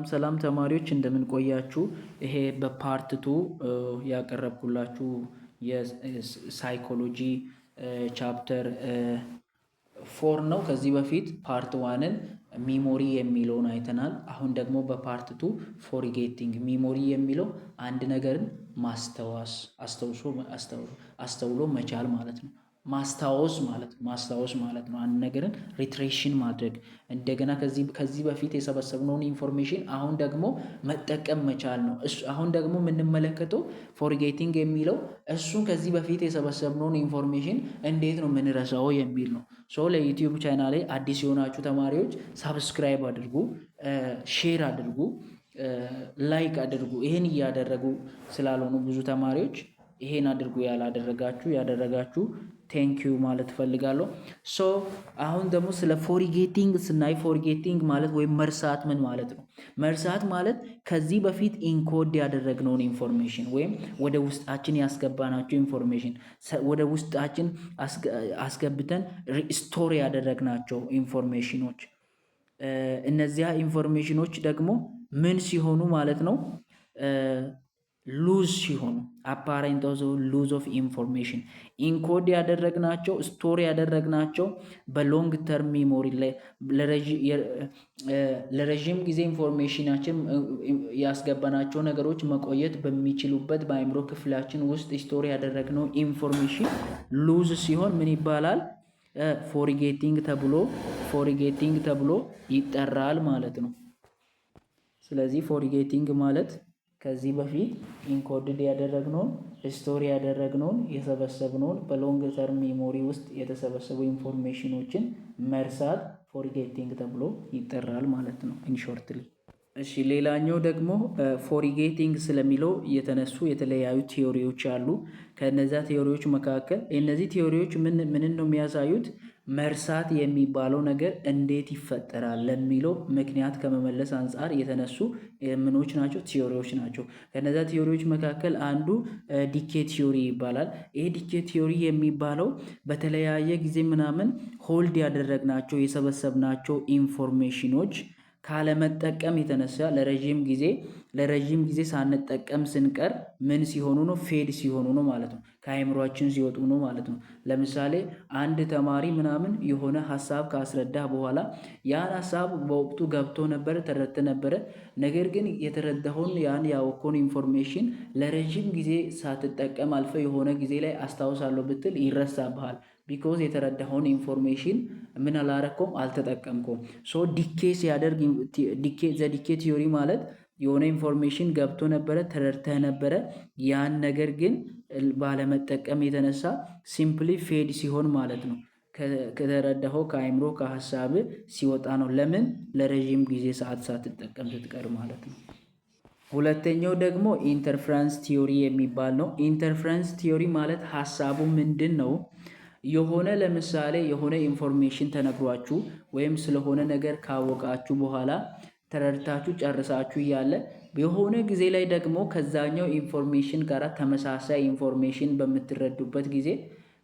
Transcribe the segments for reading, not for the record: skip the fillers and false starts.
ሰላም ተማሪዎች እንደምን ቆያችሁ? ይሄ በፓርት 2 ያቀረብኩላችሁ የሳይኮሎጂ ቻፕተር 4 ነው። ከዚህ በፊት ፓርት 1ን ሚሞሪ የሚለውን አይተናል። አሁን ደግሞ በፓርት 2 ፎርጌቲንግ ሚሞሪ የሚለው አንድ ነገርን ማስታወስ አስተውሎ መቻል ማለት ነው። ማስታወስ ማለት ነው። አንድ ነገርን ሪትሬሽን ማድረግ እንደገና ከዚህ በፊት የሰበሰብነውን ኢንፎርሜሽን አሁን ደግሞ መጠቀም መቻል ነው። አሁን ደግሞ የምንመለከተው ፎርጌቲንግ የሚለው እሱን ከዚህ በፊት የሰበሰብነውን ኢንፎርሜሽን እንዴት ነው የምንረሳው የሚል ነው። ለዩቲዩብ ቻናሌ አዲስ የሆናችሁ ተማሪዎች ሳብስክራይብ አድርጉ፣ ሼር አድርጉ፣ ላይክ አድርጉ። ይሄን እያደረጉ ስላልሆኑ ብዙ ተማሪዎች ይሄን አድርጉ ያደረጋችሁ ቴንኪዩ ማለት ፈልጋለሁ። አሁን ደግሞ ስለ ፎርጌቲንግ ስናይ ፎርጌቲንግ ማለት ወይም መርሳት ምን ማለት ነው? መርሳት ማለት ከዚህ በፊት ኢንኮድ ያደረግነውን ኢንፎርሜሽን ወይም ወደ ውስጣችን ያስገባናቸው ኢንፎርሜሽን ወደ ውስጣችን አስገብተን ስቶር ያደረግናቸው ኢንፎርሜሽኖች እነዚያ ኢንፎርሜሽኖች ደግሞ ምን ሲሆኑ ማለት ነው ሉዝ ሲሆኑ አፓረንት ሉዝ ኦፍ ኢንፎርሜሽን ኢንኮድ ያደረግናቸው ስቶር ያደረግናቸው በሎንግ ተርም ሜሞሪ ላይ ለረጅም ጊዜ ኢንፎርሜሽናችን ያስገባናቸው ነገሮች መቆየት በሚችሉበት በአእምሮ ክፍላችን ውስጥ ስቶር ያደረግነው ኢንፎርሜሽን ሉዝ ሲሆን ምን ይባላል? ፎርጌቲንግ ተብሎ ይጠራል ማለት ነው። ስለዚህ ፎርጌቲንግ ማለት ከዚህ በፊት ኢንኮድድ ያደረግነውን ስቶሪ ያደረግነውን የሰበሰብነውን በሎንግ ተርም ሜሞሪ ውስጥ የተሰበሰቡ ኢንፎርሜሽኖችን መርሳት ፎርጌቲንግ ተብሎ ይጠራል ማለት ነው ኢንሾርትሊ። እሺ ሌላኛው ደግሞ ፎርጌቲንግ ስለሚለው የተነሱ የተለያዩ ቲዮሪዎች አሉ። ከነዛ ቲዮሪዎች መካከል እነዚህ ቲዮሪዎች ምን ነው የሚያሳዩት? መርሳት የሚባለው ነገር እንዴት ይፈጠራል ለሚለው ምክንያት ከመመለስ አንጻር የተነሱ ምኖች ናቸው? ቲዮሪዎች ናቸው። ከነዛ ቲዮሪዎች መካከል አንዱ ዲኬ ቲዮሪ ይባላል። ይሄ ዲኬ ቲዮሪ የሚባለው በተለያየ ጊዜ ምናምን ሆልድ ያደረግናቸው የሰበሰብናቸው ኢንፎርሜሽኖች ካለመጠቀም የተነሳ ለረጅም ጊዜ ሳንጠቀም ስንቀር ምን ሲሆኑ ነው? ፌድ ሲሆኑ ነው ማለት ነው። ከአእምሯችን ሲወጡ ነው ማለት ነው። ለምሳሌ አንድ ተማሪ ምናምን የሆነ ሀሳብ ካስረዳ በኋላ ያን ሀሳብ በወቅቱ ገብቶ ነበር፣ ተረድተ ነበረ። ነገር ግን የተረዳኸውን ያን ያወቅከውን ኢንፎርሜሽን ለረጅም ጊዜ ሳትጠቀም አልፈ የሆነ ጊዜ ላይ አስታውሳለሁ ብትል ይረሳብሃል። ቢኮዝ የተረዳኸውን ኢንፎርሜሽን ምን አላረከውም? አልተጠቀምከውም። ዲኬ ሲያደርግ ዲኬ ቲዮሪ ማለት የሆነ ኢንፎርሜሽን ገብቶ ነበረ፣ ተረድተህ ነበረ። ያን ነገር ግን ባለመጠቀም የተነሳ ሲምፕሊ ፌድ ሲሆን ማለት ነው። ከተረዳኸው ከአእምሮ ከሀሳብ ሲወጣ ነው። ለምን? ለረጅም ጊዜ ሰዓት ሳትጠቀም ስትቀር ማለት ነው። ሁለተኛው ደግሞ ኢንተርፈረንስ ቲዮሪ የሚባል ነው። ኢንተርፈረንስ ቲዮሪ ማለት ሀሳቡ ምንድን ነው? የሆነ ለምሳሌ የሆነ ኢንፎርሜሽን ተነግሯችሁ ወይም ስለሆነ ነገር ካወቃችሁ በኋላ ተረድታችሁ ጨርሳችሁ እያለ የሆነ ጊዜ ላይ ደግሞ ከዛኛው ኢንፎርሜሽን ጋር ተመሳሳይ ኢንፎርሜሽን በምትረዱበት ጊዜ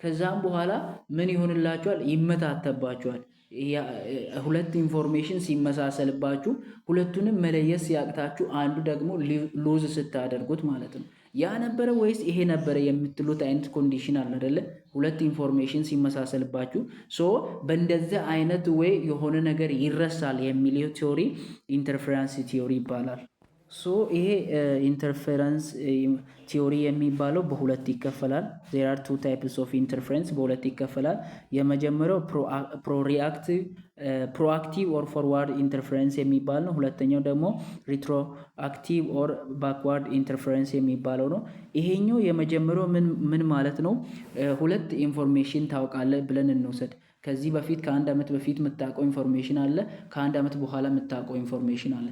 ከዛም በኋላ ምን ይሆንላችኋል? ይመታተባችኋል። ሁለት ኢንፎርሜሽን ሲመሳሰልባችሁ ሁለቱንም መለየት ሲያቅታችሁ አንዱ ደግሞ ሉዝ ስታደርጉት ማለት ነው። ያ ነበረ ወይስ ይሄ ነበረ የምትሉት አይነት ኮንዲሽን አለ አይደለ? ሁለት ኢንፎርሜሽን ሲመሳሰልባችሁ በእንደዚህ አይነት ወይ የሆነ ነገር ይረሳል የሚለው ቲዮሪ ኢንተርፈረንስ ቲዮሪ ይባላል። ይሄ ኢንተርፈረንስ ቲዮሪ የሚባለው በሁለት ይከፈላል። there are two types of interference በሁለት ይከፈላል። የመጀመሪያው ፕሮአክቲቭ ኦር ፎርዋርድ ኢንተርፈረንስ የሚባል ነው። ሁለተኛው ደግሞ ሪትሮአክቲቭ ኦር ባክዋርድ ኢንተርፈረንስ የሚባለው ነው። ይሄኛው የመጀመሪያው ምን ማለት ነው? ሁለት ኢንፎርሜሽን ታውቃለህ ብለን እንውሰድ። ከዚህ በፊት ከአንድ ዓመት በፊት የምታውቀው ኢንፎርሜሽን አለ። ከአንድ ዓመት በኋላ የምታውቀው ኢንፎርሜሽን አለ።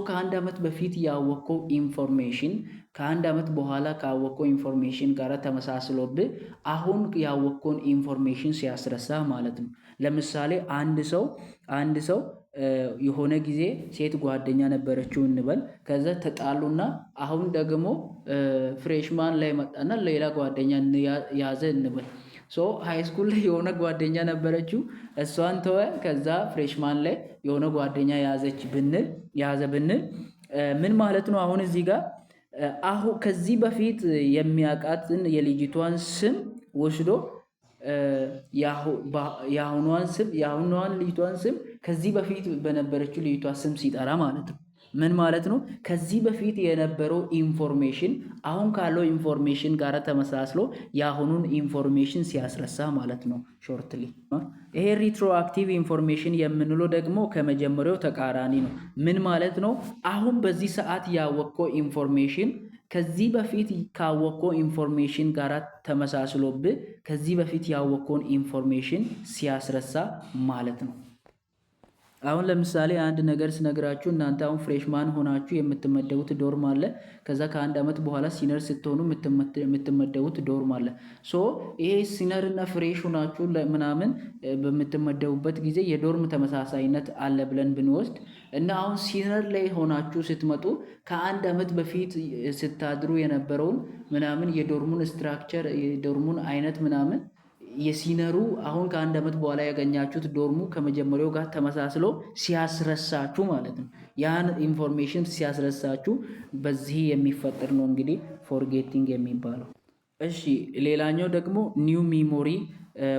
ከአንድ ዓመት በፊት ያወቀው ኢንፎርሜሽን ከአንድ ዓመት በኋላ ካወቀው ኢንፎርሜሽን ጋር ተመሳስሎብህ አሁን ያወቀውን ኢንፎርሜሽን ሲያስረሳ ማለት ነው። ለምሳሌ አንድ ሰው የሆነ ጊዜ ሴት ጓደኛ ነበረችው እንበል። ከዛ ተጣሉና አሁን ደግሞ ፍሬሽማን ላይ መጣና ሌላ ጓደኛ ያዘ እንበል። ሃይ ስኩል ላይ የሆነ ጓደኛ ነበረችው፣ እሷን ተወ። ከዛ ፍሬሽማን ላይ የሆነ ጓደኛ ያዘ ብንል ምን ማለት ነው? አሁን እዚህ ጋር ከዚህ በፊት የሚያውቃትን የልጅቷን ስም ወስዶ የአሁኗን ልጅቷን ስም ከዚህ በፊት በነበረችው ልጅቷ ስም ሲጠራ ማለት ነው። ምን ማለት ነው? ከዚህ በፊት የነበረው ኢንፎርሜሽን አሁን ካለው ኢንፎርሜሽን ጋር ተመሳስሎ የአሁኑን ኢንፎርሜሽን ሲያስረሳ ማለት ነው ሾርትሊ። ይሄ ሪትሮአክቲቭ ኢንፎርሜሽን የምንለው ደግሞ ከመጀመሪያው ተቃራኒ ነው። ምን ማለት ነው? አሁን በዚህ ሰዓት ያወቅከው ኢንፎርሜሽን ከዚህ በፊት ካወቅከው ኢንፎርሜሽን ጋር ተመሳስሎብህ ከዚህ በፊት ያወቅከውን ኢንፎርሜሽን ሲያስረሳ ማለት ነው። አሁን ለምሳሌ አንድ ነገር ስነግራችሁ እናንተ አሁን ፍሬሽማን ሆናችሁ የምትመደቡት ዶርም አለ። ከዛ ከአንድ ዓመት በኋላ ሲነር ስትሆኑ የምትመደቡት ዶርም አለ። ይሄ ሲነር እና ፍሬሽ ሆናችሁ ምናምን በምትመደቡበት ጊዜ የዶርም ተመሳሳይነት አለ ብለን ብንወስድ እና አሁን ሲነር ላይ ሆናችሁ ስትመጡ ከአንድ ዓመት በፊት ስታድሩ የነበረውን ምናምን የዶርሙን ስትራክቸር የዶርሙን አይነት ምናምን የሲነሩ አሁን ከአንድ ዓመት በኋላ ያገኛችሁት ዶርሙ ከመጀመሪያው ጋር ተመሳስሎ ሲያስረሳችሁ ማለት ነው። ያን ኢንፎርሜሽን ሲያስረሳችሁ በዚህ የሚፈጠር ነው እንግዲህ ፎርጌቲንግ የሚባለው። እሺ ሌላኛው ደግሞ ኒው ሚሞሪ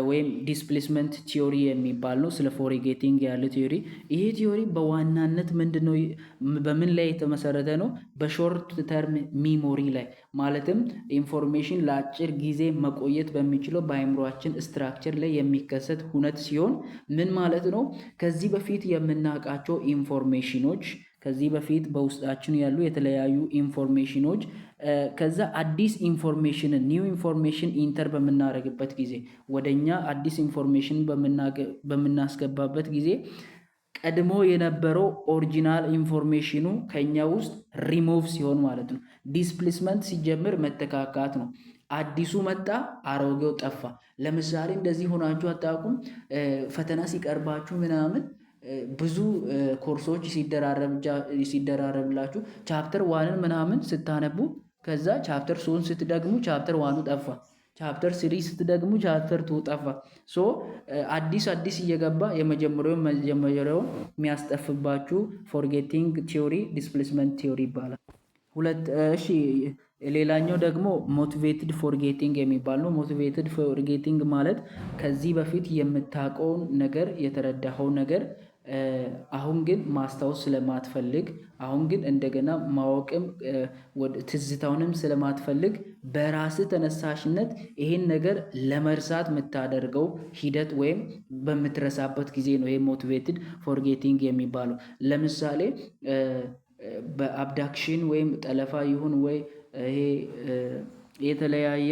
ወይም ዲስፕሌስመንት ቲዮሪ የሚባል ነው። ስለ ፎርጌቲንግ ያለ ቲዮሪ። ይሄ ቲዮሪ በዋናነት ምንድነው? በምን ላይ የተመሰረተ ነው? በሾርት ተርም ሚሞሪ ላይ ማለትም ኢንፎርሜሽን ለአጭር ጊዜ መቆየት በሚችለው በአእምሯችን ስትራክቸር ላይ የሚከሰት ሁነት ሲሆን ምን ማለት ነው? ከዚህ በፊት የምናውቃቸው ኢንፎርሜሽኖች ከዚህ በፊት በውስጣችን ያሉ የተለያዩ ኢንፎርሜሽኖች ከዛ አዲስ ኢንፎርሜሽንን ኒው ኢንፎርሜሽን ኢንተር በምናደርግበት ጊዜ ወደኛ አዲስ ኢንፎርሜሽን በምናስገባበት ጊዜ ቀድሞ የነበረው ኦሪጂናል ኢንፎርሜሽኑ ከኛ ውስጥ ሪሞቭ ሲሆን ማለት ነው። ዲስፕሌስመንት ሲጀምር መተካካት ነው። አዲሱ መጣ፣ አሮጌው ጠፋ። ለምሳሌ እንደዚህ ሆናችሁ አታውቁም? ፈተና ሲቀርባችሁ ምናምን ብዙ ኮርሶች ሲደራረብላችሁ ቻፕተር ዋንን ምናምን ስታነቡ ከዛ ቻፕተር 3 ስትደግሙ ቻፕተር ዋኑ ጠፋ፣ ቻፕተር 3 ስትደግሙ ቻፕተር 2 ጠፋ። አዲስ እየገባ የመጀመሪያውን የሚያስጠፍባችሁ ፎርጌቲንግ ቲዮሪ ዲስፕሌስመንት ቲዮሪ ይባላል። ሌላኛው ደግሞ ሞቲቬትድ ፎርጌቲንግ የሚባል ነው። ሞቲቬትድ ፎርጌቲንግ ማለት ከዚህ በፊት የምታውቀውን ነገር የተረዳኸው ነገር አሁን ግን ማስታወስ ስለማትፈልግ አሁን ግን እንደገና ማወቅም ትዝታውንም ስለማትፈልግ በራስ ተነሳሽነት ይሄን ነገር ለመርሳት የምታደርገው ሂደት ወይም በምትረሳበት ጊዜ ነው ይሄ ሞቲቬትድ ፎርጌቲንግ የሚባለው። ለምሳሌ በአብዳክሽን ወይም ጠለፋ ይሁን ወይ ይሄ የተለያየ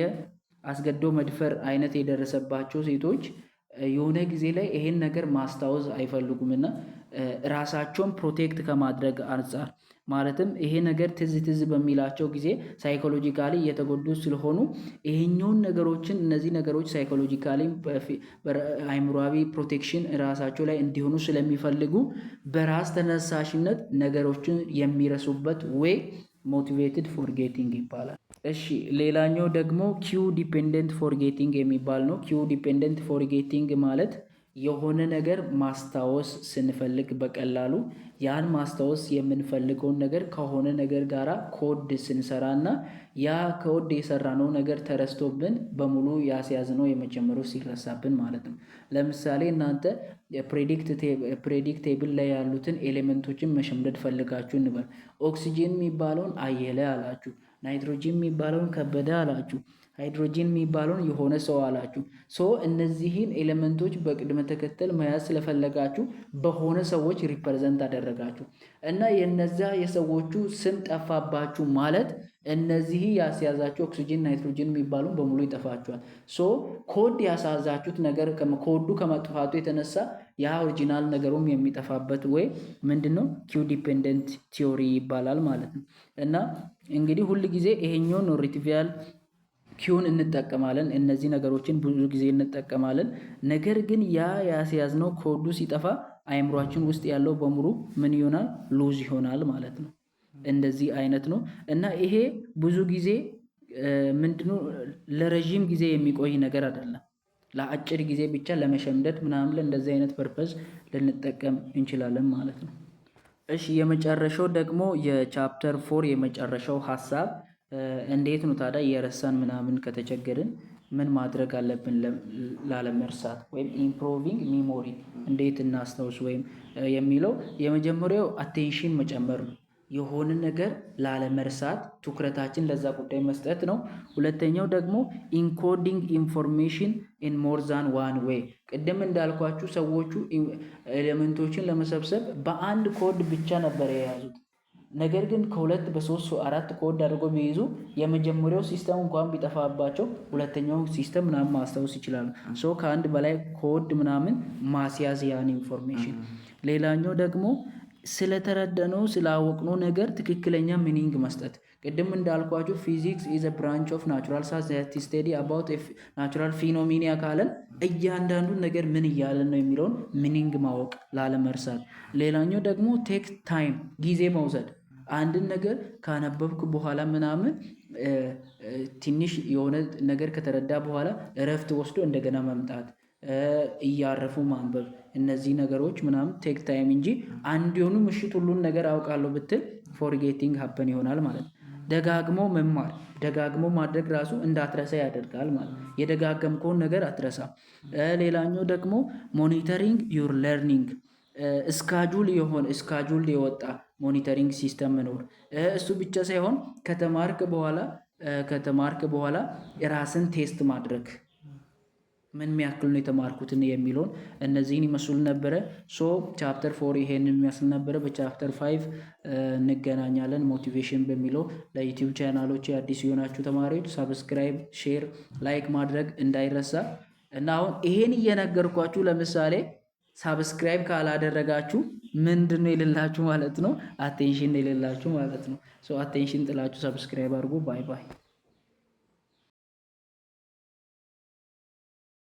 አስገዶ መድፈር አይነት የደረሰባቸው ሴቶች የሆነ ጊዜ ላይ ይሄን ነገር ማስታወስ አይፈልጉም እና ራሳቸውን ፕሮቴክት ከማድረግ አንጻር ማለትም ይሄ ነገር ትዝ በሚላቸው ጊዜ ሳይኮሎጂካሊ እየተጎዱ ስለሆኑ ይሄኛውን ነገሮችን እነዚህ ነገሮች ሳይኮሎጂካሊ አይምሮአዊ ፕሮቴክሽን ራሳቸው ላይ እንዲሆኑ ስለሚፈልጉ በራስ ተነሳሽነት ነገሮችን የሚረሱበት ወይ ሞቲቬትድ ፎርጌቲንግ ይባላል። እሺ ሌላኛው ደግሞ ኪው ዲፔንደንት ፎርጌቲንግ የሚባል ነው። ኪው ዲፔንደንት ፎርጌቲንግ ማለት የሆነ ነገር ማስታወስ ስንፈልግ በቀላሉ ያን ማስታወስ የምንፈልገውን ነገር ከሆነ ነገር ጋራ ኮድ ስንሰራና ያ ኮድ የሰራነው ነገር ተረስቶብን በሙሉ ያስያዝነው የመጀመሪያው ሲረሳብን ማለት ነው። ለምሳሌ እናንተ ፕሬዲክት ቴብል ላይ ያሉትን ኤሌመንቶችን መሸምደድ ፈልጋችሁ እንበል። ኦክሲጂን የሚባለውን አየለ አላችሁ፣ ናይትሮጂን የሚባለውን ከበደ አላችሁ፣ ሃይድሮጂን የሚባለውን የሆነ ሰው አላችሁ። እነዚህን ኤሌመንቶች በቅድመ ተከተል መያዝ ስለፈለጋችሁ በሆነ ሰዎች ሪፕሬዘንት አደረጋችሁ እና የነዛ የሰዎቹ ስም ጠፋባችሁ ማለት እነዚህ ያስያዛችሁ ኦክሲጂን ናይትሮጂን የሚባሉ በሙሉ ይጠፋችኋል። ኮድ ያሳዛችሁት ነገር ኮዱ ከመጥፋቱ የተነሳ ያ ኦሪጂናል ነገሩም የሚጠፋበት ወይ ምንድነው ኪው ዲፔንደንት ቲዮሪ ይባላል ማለት ነው። እና እንግዲህ ሁል ጊዜ ይሄኛውን ሪትሪቫል ኪውን እንጠቀማለን። እነዚህ ነገሮችን ብዙ ጊዜ እንጠቀማለን። ነገር ግን ያ ያስያዝነው ኮዱ ሲጠፋ አእምሯችን ውስጥ ያለው በሙሉ ምን ይሆናል? ሉዝ ይሆናል ማለት ነው። እንደዚህ አይነት ነው እና ይሄ ብዙ ጊዜ ምንድነው ለረጅም ጊዜ የሚቆይ ነገር አይደለም። ለአጭር ጊዜ ብቻ ለመሸምደድ ምናምን እንደዚህ አይነት ፐርፐዝ ልንጠቀም እንችላለን ማለት ነው። እሺ የመጨረሻው ደግሞ የቻፕተር 4 የመጨረሻው ሀሳብ እንዴት ነው ታዲያ እየረሳን ምናምን ከተቸገርን ምን ማድረግ አለብን ላለመርሳት ወይም ኢምፕሮቪንግ ሚሞሪ እንዴት እናስታውስ ወይም የሚለው የመጀመሪያው አቴንሽን መጨመር ነው። የሆነ ነገር ላለመርሳት ትኩረታችን ለዛ ጉዳይ መስጠት ነው። ሁለተኛው ደግሞ ኢንኮዲንግ ኢንፎርሜሽን ኢን ሞር ዛን ዋን ዌይ። ቅድም እንዳልኳችሁ ሰዎቹ ኤሌመንቶችን ለመሰብሰብ በአንድ ኮድ ብቻ ነበር የያዙት። ነገር ግን ከሁለት በሶስት አራት ኮድ አድርጎ ቢይዙ የመጀመሪያው ሲስተም እንኳን ቢጠፋባቸው ሁለተኛው ሲስተም ምናምን ማስታወስ ይችላሉ። ሶ ከአንድ በላይ ኮድ ምናምን ማስያዝ ያን ኢንፎርሜሽን። ሌላኛው ደግሞ ስለተረዳነው ስላወቅነው ነገር ትክክለኛ ሚኒንግ መስጠት። ቅድም እንዳልኳችሁ ፊዚክስ ኢዝ አ ብራንች ኦፍ ናቹራል ሳይንስ ዛት ስቴዲ አባውት ናቹራል ፊኖሚና ካለን እያንዳንዱን ነገር ምን እያለን ነው የሚለውን ሚኒንግ ማወቅ ላለመርሳት። ሌላኛው ደግሞ ቴክ ታይም ጊዜ መውሰድ። አንድን ነገር ካነበብክ በኋላ ምናምን ትንሽ የሆነ ነገር ከተረዳ በኋላ እረፍት ወስዶ እንደገና መምጣት፣ እያረፉ ማንበብ። እነዚህ ነገሮች ምናምን ቴክ ታይም እንጂ አንድ የሆኑ ምሽት ሁሉን ነገር አውቃለሁ ብትል ፎርጌቲንግ ሀፐን ይሆናል ማለት ነው። ደጋግሞ መማር ደጋግሞ ማድረግ ራሱ እንዳትረሳ ያደርጋል ማለት ነው። የደጋገምከውን ነገር አትረሳ። ሌላኛው ደግሞ ሞኒተሪንግ ዩር ለርኒንግ እስካጁል የወጣ ሞኒተሪንግ ሲስተም መኖር። እሱ ብቻ ሳይሆን ከተማርክ በኋላ የራስን ቴስት ማድረግ ምን የሚያክል ነው የተማርኩትን የሚለውን። እነዚህን ይመስሉ ነበረ። ሶ ቻፕተር 4 ይሄንን የሚያስል ነበረ። በቻፕተር 5 እንገናኛለን። ሞቲቬሽን በሚለው ለዩቲዩብ ቻናሎች አዲስ የሆናችሁ ተማሪዎች ሳብስክራይብ፣ ሼር፣ ላይክ ማድረግ እንዳይረሳ እና አሁን ይሄን እየነገርኳችሁ ለምሳሌ ሳብስክራይብ ካላደረጋችሁ ምንድነው የሌላችሁ ማለት ነው? አቴንሽን የሌላችሁ ማለት ነው። ሶ አቴንሽን ጥላችሁ ሳብስክራይብ አድርጉ። ባይ ባይ።